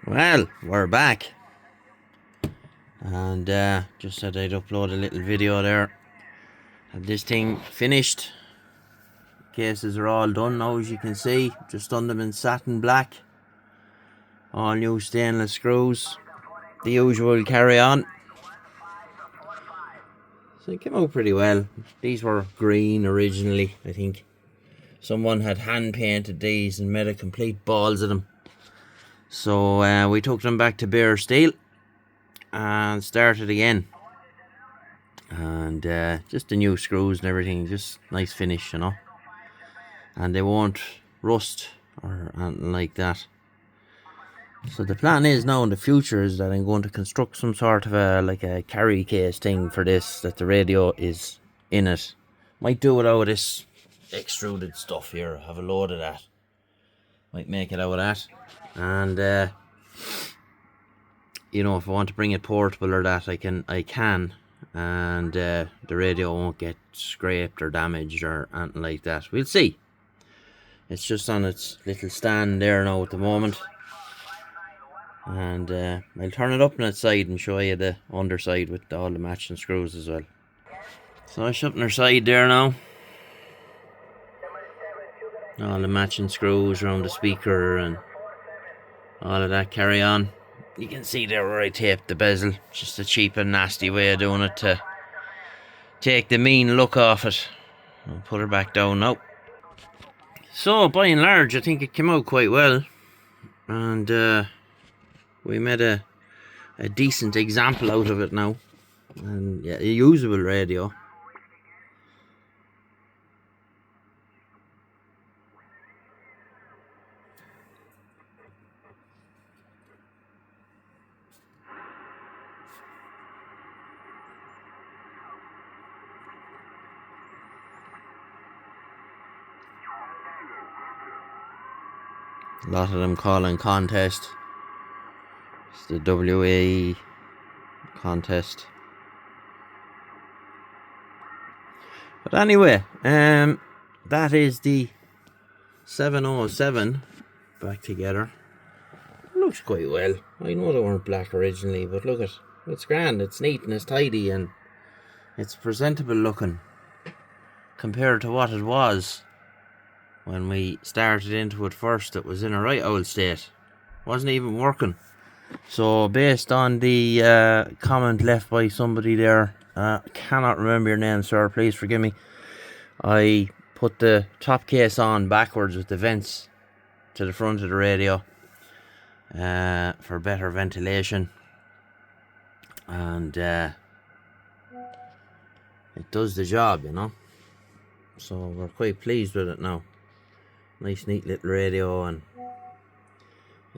Well, we're back, and just said I'd upload a little video there. Have this thing finished. Cases are all done now, as you can see. Just done them in satin black. All new stainless screws. The usual carry on. So it came out pretty well. These were green originally, I think. Someone had hand painted these and made a complete balls of them. So we took them back to bare steel and started again. And just the new screws and everything, just nice finish, you know. And they won't rust or anything like that. So the plan is now in the future is that I'm going to construct some sort of a carry case thing for this, that the radio is in it. Might do it out of this extruded stuff here, have a load of that. Might make it out of that. And you know, if I want to bring it portable or that, I can. And the radio won't get scraped or damaged or anything like that. We'll see. It's just on its little stand there now at the moment. And I'll turn it up on its side and show you the underside with all the matching screws as well. So it's up on their side there now. All the matching screws around the speaker and all of that carry on. You can see there where I taped the bezel. Just a cheap and nasty way of doing it to take the mean look off it. I'll put her back down now. So by and large I think it came out quite well. And we made a decent example out of it now. And yeah, a usable radio. A lot of them calling contest. It's the WA contest. But anyway, that is the 707 back together. It looks quite well. I know they weren't black originally, but look it's grand, it's neat and it's tidy and it's presentable looking compared to what it was when we started into it first. It was in a right old state. Wasn't even working. So based on the comment left by somebody there, cannot remember your name, sir, please forgive me, I put the top case on backwards with the vents to the front of the radio for better ventilation, and it does the job, you know. So we're quite pleased with it now. Nice neat little radio and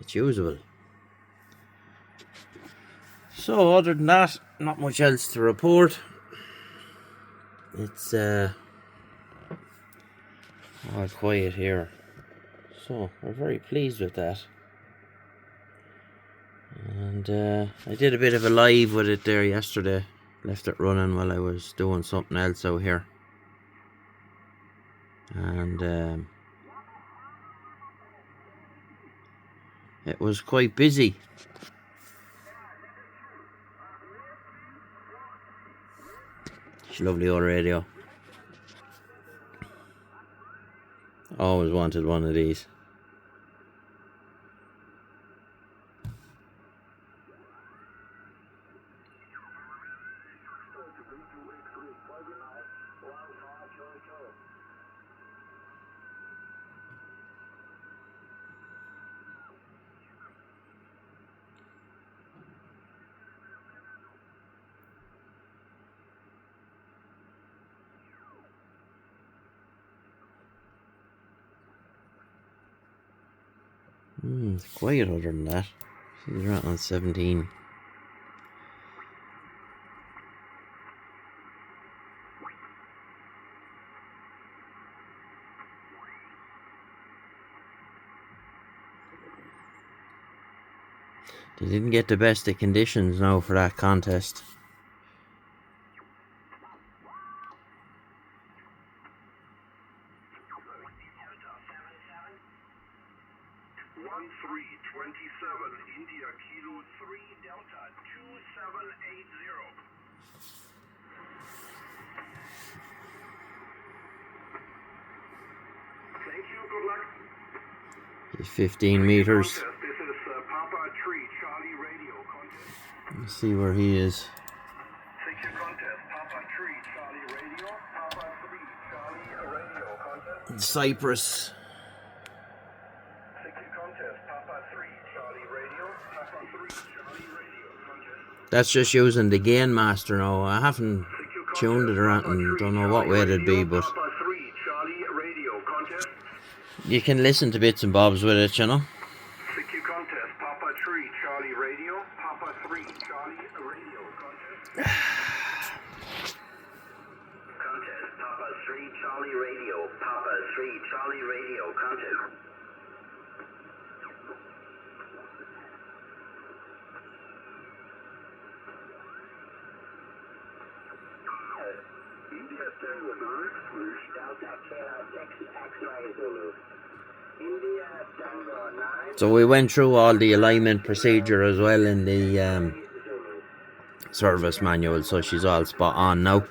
it's usable. So other than that, not much else to report. It's all quiet here. So we're very pleased with that. And I did a bit of a live with it there yesterday. Left it running while I was doing something else out here. And it was quite busy. It's a lovely old radio. Always wanted one of these. It's quiet other than that. They're out on 17. They didn't get the best of conditions now for that contest. India Kilo 3 Delta 2780. Thank you, good luck. He's 15 meters. This is Papa Tree Charlie Radio contest. Let's see where he is. Secure contest, Papa Tree Charlie Radio, Papa 3 Charlie Radio contest. Cyprus. Secure contest, Papa 3 Charlie Radio, Papa 3 Charlie Radio contest. That's just using the gain master now. I haven't tuned it around and don't know what way it'd be, but Papa 3 Charlie Radio contest. you can listen to bits and bobs with it, you know. Secure contest, Papa 3 Charlie Radio, Papa 3 Charlie Radio contest. Contest, Papa 3 Charlie Radio, Papa 3 Charlie Radio contest. India Tango 9, swoosh, Delta Kilo 6 X-ray Zulu. India Tango 9. So we went through all the alignment procedure as well in the service manual, so she's all spot on now.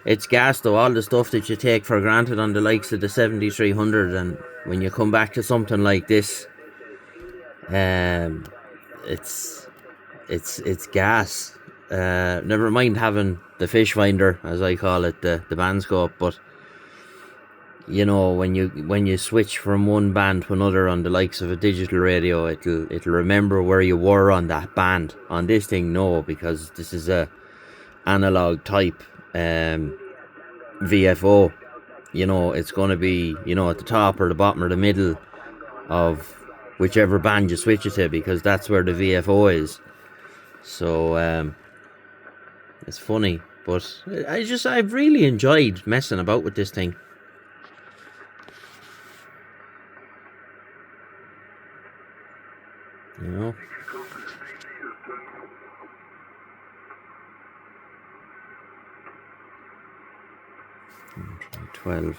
It's gas though, all the stuff that you take for granted on the likes of the 7300, and when you come back to something like this, it's gas. Never mind having the fish finder, as I call it, the band scope, but you know, when you switch from one band to another on the likes of a digital radio, it'll remember where you were on that band. On this thing, no, because this is a analog type VFO. You know, it's going to be, you know, at the top or the bottom or the middle of whichever band you switch it to, because that's where the VFO is. So it's funny, but I've really enjoyed messing about with this thing. You know, 12.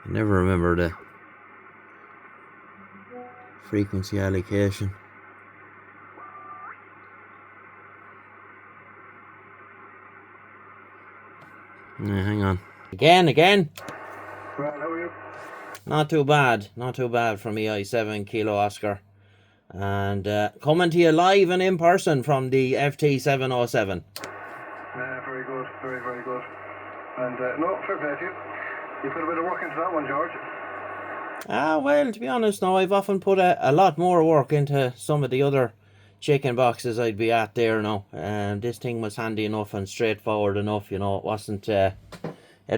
I never remember the frequency allocation. Yeah, hang on. Again. Well, how are you? Not too bad from EI7 Kilo Oscar. And coming to you live and in person from the FT-707. Very good, very good. And no, fair play to you. You put a bit of work into that one, George. Well, to be honest, no, I've often put a lot more work into some of the other chicken boxes I'd be at there now. This thing was handy enough and straightforward enough, you know. It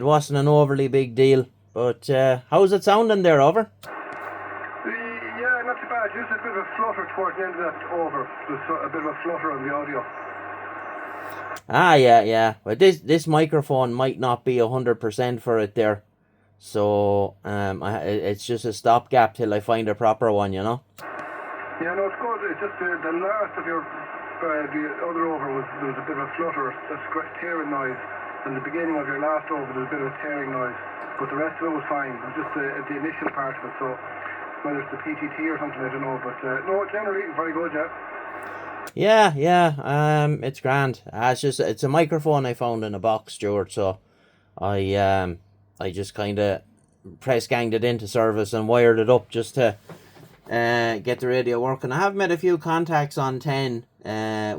wasn't an overly big deal. But how's it sounding there, over? Yeah, not too bad. Just a bit of a flutter towards the end of that over. Just a bit of a flutter on the audio. Yeah. Well, this microphone might not be 100% for it there. So it's just a stopgap till I find a proper one, you know. Yeah, no, it's good. It's just the last of your the other over there was a bit of a flutter, a tearing noise, and the beginning of your last over there was a bit of a tearing noise, but the rest of it was fine. It was just the initial part of it. So whether it's the PTT or something, I don't know, but no, generally very good, yeah. Yeah. It's grand. It's a microphone I found in a box, Stuart. So I just kind of press ganged it into service and wired it up just to get the radio working. I have made a few contacts on 10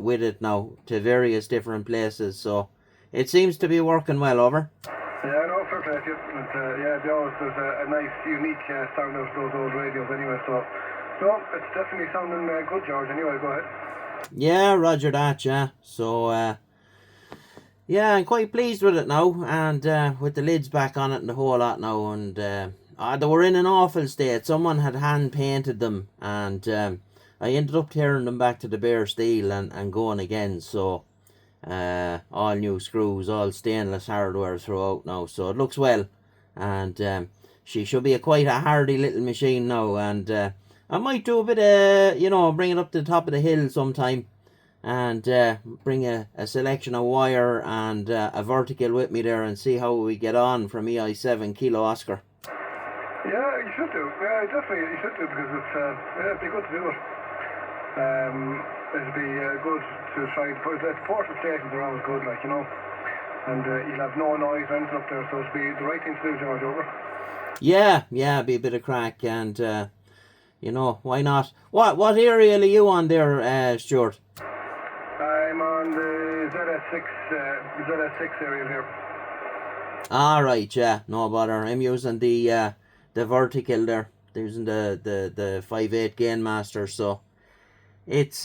with it now to various different places, so it seems to be working well, over. Yeah, no, fair play to you. There's a nice, unique sound out of those old radios anyway, so no, it's definitely sounding good, George. Anyway, go ahead. Yeah, roger that, yeah. So, yeah, I'm quite pleased with it now, and with the lids back on it and the whole lot now, and they were in an awful state. Someone had hand painted them, and I ended up tearing them back to the bare steel and going again. So all new screws, all stainless hardware throughout now, so it looks well, and she should be quite a hardy little machine now, and I might do a bit of, bring it up to the top of the hill sometime and bring a selection of wire and a vertical with me there and see how we get on from EI7 Kilo Oscar. Yeah, you should do. Yeah, definitely you should do, because it'd be good to do it. It'd be good to try to put it. Portable stations are always good, like, you know, and you'll have no noise or anything up there, so it'd be the right thing to do, George. Over. Yeah, be a bit of crack, and you know, why not? What area are you on there, Stuart? I'm on the ZS6 area here. Alright, yeah, no bother. I'm using the vertical there. Using the 5.8 gain master, so it's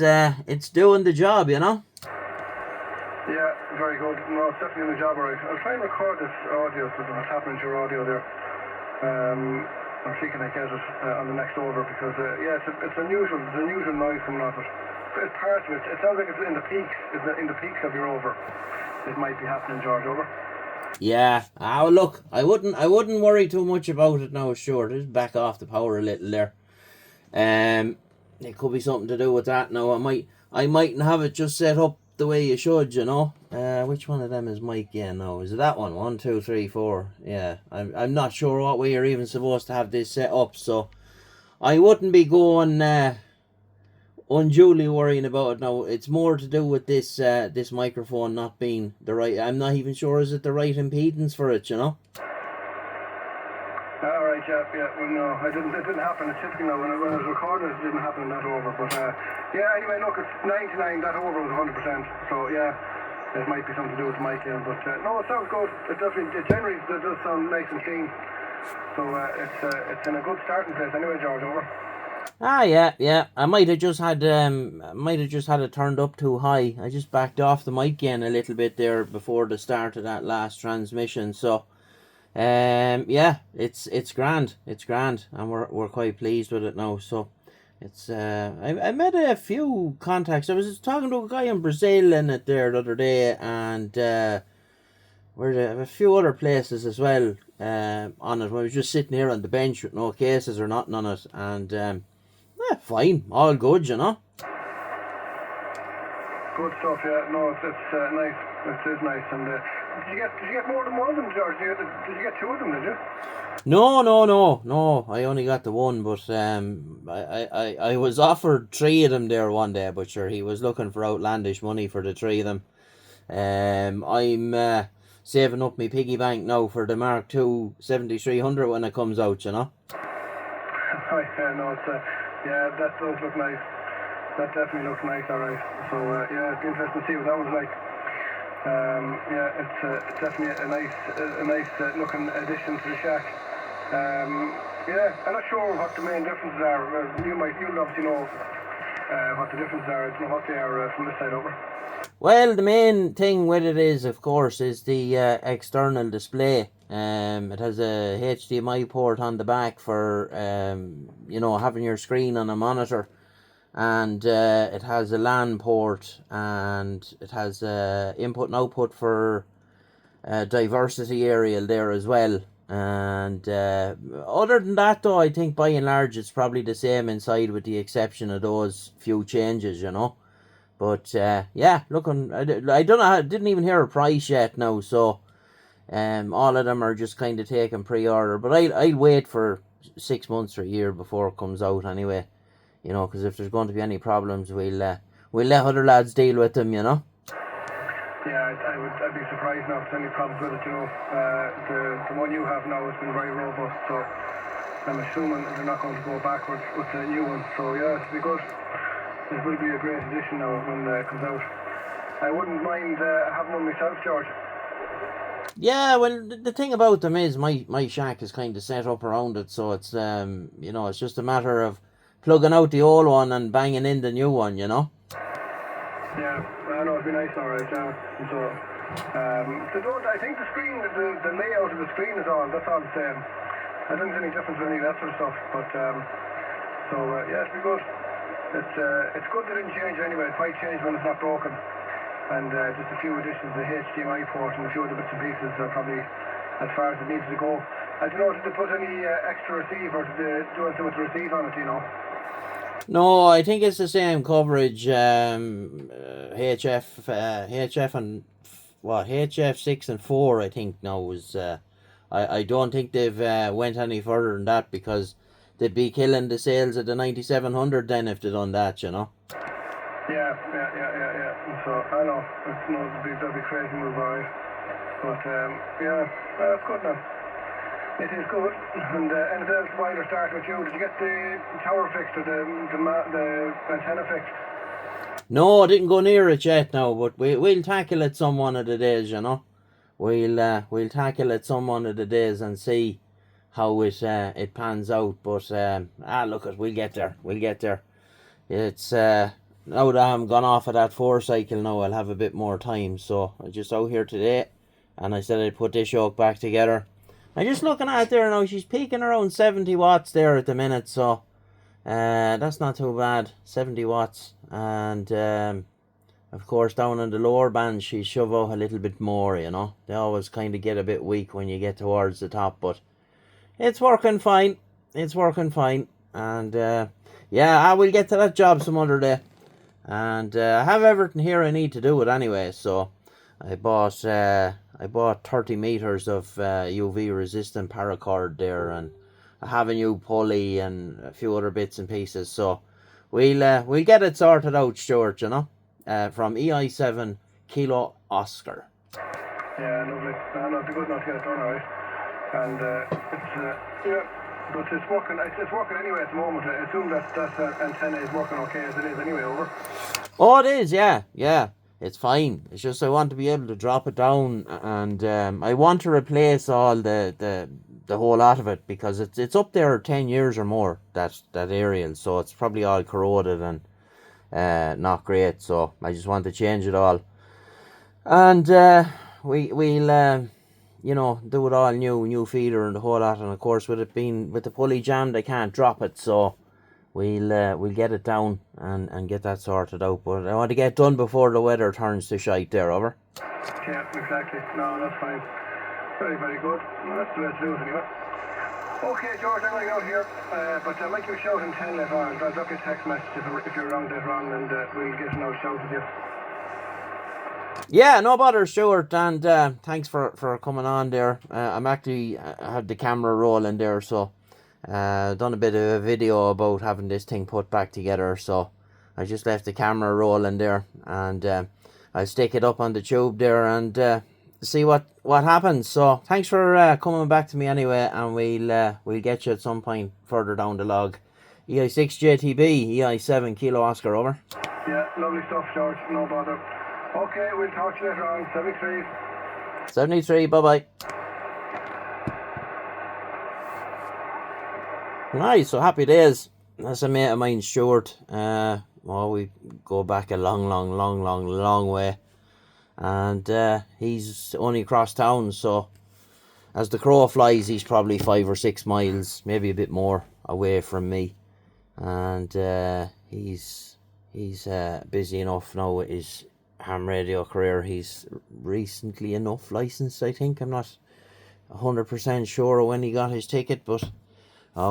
doing the job, you know. Yeah, very good. No, it's definitely doing the job, alright. I'll try and record this audio, so what's happening to your audio there. I'll see can I get it on the next over, because yeah, it's unusual. There's unusual noise coming off it. It's part of it. It sounds like it's in the peaks. In the peaks of your over. It might be happening, George. Over. Yeah. Oh, look, I wouldn't worry too much about it now, Stuart. Just back off the power a little there. It could be something to do with that. Now I mightn't have it just set up the way you should, you know. Which one of them is Mike? Yeah, no, is it that one? 1, 2, 3, 4. Yeah, I'm not sure what way you're even supposed to have this set up, so I wouldn't be going unduly worrying about it now. It's more to do with this this microphone not being the right. I'm not even sure is it the right impedance for it, you know. Alright, yeah, well no, it didn't happen. It's typical now, when I was recording it didn't happen in that over, but yeah, anyway, look, it's 99, that over was 100%, so yeah, it might be something to do with the mic again, but no, it sounds good. It generally does sound nice and clean, so it's in a good starting place anyway, George. Over. Ah, yeah. I might have just had it turned up too high. I just backed off the mic again a little bit there before the start of that last transmission. So, yeah, it's grand. It's grand, and we're quite pleased with it now. So, it's I made a few contacts. I was talking to a guy in Brazil in it there the other day, and we're a few other places as well on it. I was just sitting here on the bench with no cases or nothing on it, and yeah, fine, all good, you know. Good stuff, yeah. No, it's nice. It is nice. And did you get more than one of them, George? Did you get two of them? Did you? No. I only got the one, but I was offered 3 of them there one day, but sure, he was looking for outlandish money for the 3 of them. I'm saving up my piggy bank now for the Mark II 7300 when it comes out, you know. Yeah, no, yeah, that does look nice. That definitely looks nice, alright. So yeah, it'd be interesting to see what that was like. Yeah, it's definitely a nice looking addition to the shack. Yeah, I'm not sure what the main differences are. You'll obviously know what the differences are. I don't know what they are from this side over. Well, the main thing with it is, of course, is the external display. It has a HDMI port on the back for you know, having your screen on a monitor, and it has a LAN port, and it has input and output for diversity aerial there as well. And other than that, though, I think by and large it's probably the same inside, with the exception of those few changes, you know. But yeah, looking, I don't know, I didn't even hear a price yet now, so all of them are just kind of taking pre-order. But I'll wait for 6 months or a year before it comes out anyway, you know, because if there's going to be any problems, we'll let other lads deal with them, you know. Yeah, I'd be surprised now if there's any problems with it, you know. The one you have now has been very robust, so I'm assuming they're not going to go backwards with the new one. So yeah, it'll be good. It will be a great addition now when it comes out. I wouldn't mind having one myself, George. Yeah, well, the thing about them is my shack is kind of set up around it, so it's you know, it's just a matter of plugging out the old one and banging in the new one, you know. Yeah, I know, it'd be nice, alright. So they don't. I think the screen, the layout of the screen is on. That's all the same. I don't think there's any difference with any of that sort of stuff. But so yeah, it'll be good. It's good they didn't change it anyway. It might change when it's not broken. And just a few additions to the HDMI port and a few other bits and pieces are probably as far as it needs to go. I don't know, did they put any extra receive, or did they do anything with the receive on it, you know? No, I think it's the same coverage. HF and what HF 6 and 4. I think now was. I don't think they've went any further than that, because they'd be killing the sales of the 9700 then if they done that, you know. Yeah. So I know it's no that'd be crazy move, alright. But yeah, that's good now. It is good. And anything else while you're starting with you? Did you get the tower fixed or the antenna fixed? No, I didn't go near it yet now, but we'll tackle it some one of the days, you know. We'll tackle it some one of the days and see how it pans out. But look, we'll get there. We'll get there. It's now that I'm gone off of that 4 cycle now, I'll have a bit more time. So I just out here today, and I said I'd put this yoke back together. I'm just looking at it there now. She's peaking around 70 watts there at the minute, so that's not too bad. 70 watts, and of course down in the lower band she shove out a little bit more, you know. They always kind of get a bit weak when you get towards the top, but it's working fine. It's working fine. And yeah, I will get to that job some other day. And I have everything here I need to do it anyway. So I bought 30 meters of UV resistant paracord there, and I have a new pulley and a few other bits and pieces. So we'll get it sorted out, Stuart, you know. From EI7 Kilo Oscar. Yeah, lovely. No, it'd be good enough to get it done, alright. And yeah, but it's working. It's working anyway at the moment. I assume that antenna is working okay as it is anyway. Over. Oh, it is. Yeah. It's fine. It's just I want to be able to drop it down, and I want to replace all the whole lot of it, because it's up there 10 years or more, that aerial. So it's probably all corroded and not great. So I just want to change it all, and we'll you know, do it all new feeder and the whole lot. And of course, with the pulley jammed, I can't drop it. So we'll get it down and get that sorted out. But I want to get done before the weather turns to shite there. Over. Yeah, exactly. No, that's fine. Very good. Well, that's the way to do it anyway. Okay, George, I'm going to go here, but I'll make you a shout in 10 later on. I'll drop you a text message if you're around later on, and we'll get another shout with you. Yeah, no bother, Stuart, and thanks for coming on there. I'm actually I had the camera rolling there, so done a bit of a video about having this thing put back together. So I just left the camera rolling there, and I'll stick it up on the tube there and see what happens. So thanks for coming back to me anyway, and we'll get you at some point further down the log. EI6JTB, EI7 Kilo Oscar, over. Yeah, lovely stuff, George. No bother. Okay, we'll talk to you later on. 73. 73, bye-bye. Nice, so happy days. That's a mate of mine, Stuart. Well, we go back a long way. And he's only across town, so as the crow flies, he's probably 5 or 6 miles, maybe a bit more, away from me. And he's busy enough now with his ham radio career. He's recently enough licensed, I think. I'm not 100% sure when he got his ticket, but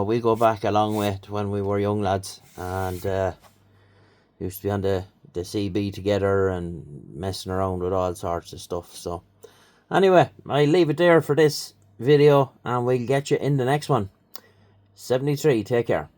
we go back a long way to when we were young lads, and used to be on the CB together and messing around with all sorts of stuff. So anyway, I'll leave it there for this video, and we'll get you in the next one. 73, take care.